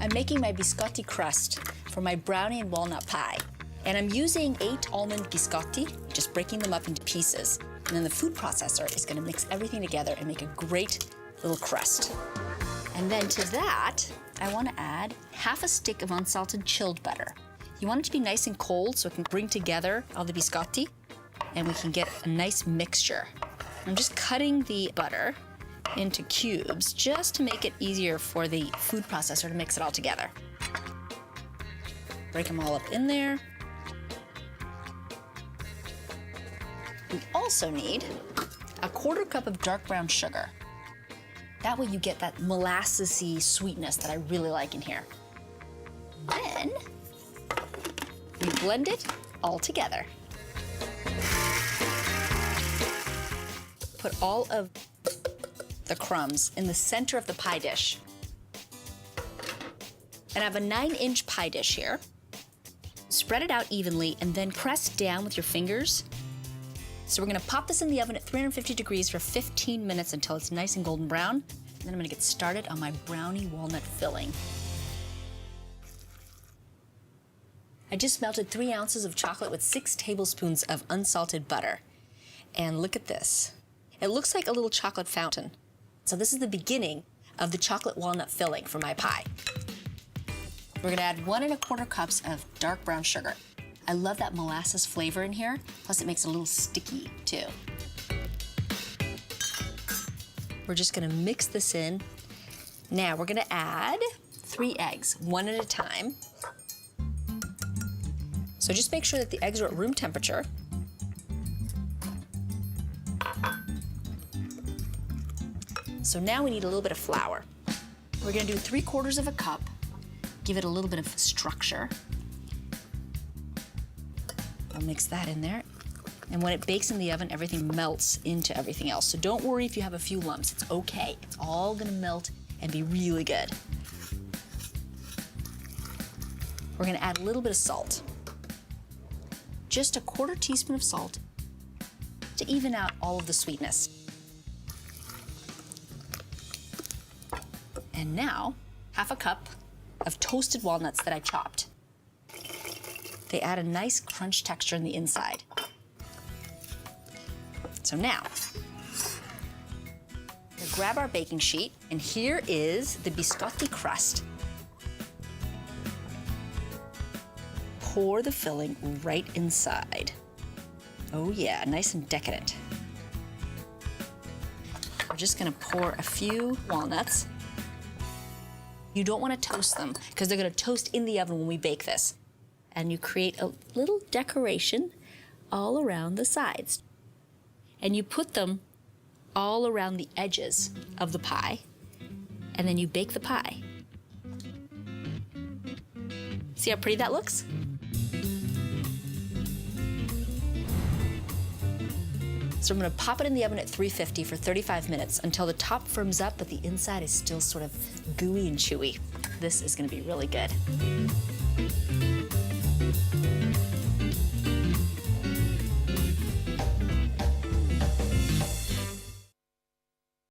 I'm making my biscotti crust for my brownie and walnut pie. And I'm using 8 almond biscotti, just breaking them up into pieces. And then the food processor is gonna mix everything together and make a great little crust. And then to that, I wanna add half a stick of unsalted chilled butter. You want it to be nice and cold so it can bring together all the biscotti and we can get a nice mixture. I'm just cutting the butter into cubes just to make it easier for the food processor to mix it all together. Break them all up in there. We also need a 1/4 cup of dark brown sugar. That way you get that molassesy sweetness that I really like in here. Then we blend it all together. Put all of the crumbs in the center of the pie dish. And I have a 9-inch pie dish here. Spread it out evenly and then press down with your fingers. So we're gonna pop this in the oven at 350 degrees for 15 minutes until it's nice and golden brown. And then I'm gonna get started on my brownie walnut filling. I just melted 3 ounces of chocolate with 6 tablespoons of unsalted butter. And look at this. It looks like a little chocolate fountain. So this is the beginning of the chocolate walnut filling for my pie. We're gonna add 1 1/4 cups of dark brown sugar. I love that molasses flavor in here, plus it makes it a little sticky too. We're just gonna mix this in. Now we're gonna add 3 eggs, 1 at a time. So just make sure that the eggs are at room temperature. So now we need a little bit of flour. We're gonna do 3/4 cup, give it a little bit of structure. I'll mix that in there. And when it bakes in the oven, everything melts into everything else. So don't worry if you have a few lumps, it's okay. It's all gonna melt and be really good. We're gonna add a little bit of salt. Just a 1/4 teaspoon of salt to even out all of the sweetness. And now, half a cup of toasted walnuts that I chopped. They add a nice crunch texture in the inside. So now, we'll grab our baking sheet, and here is the biscotti crust. Pour the filling right inside. Oh yeah, nice and decadent. We're just gonna pour a few walnuts. You don't wanna toast them because they're gonna toast in the oven when we bake this. And you create a little decoration all around the sides. And you put them all around the edges of the pie, and then you bake the pie. See how pretty that looks? So I'm gonna pop it in the oven at 350 for 35 minutes until the top firms up, but the inside is still sort of gooey and chewy. This is gonna be really good.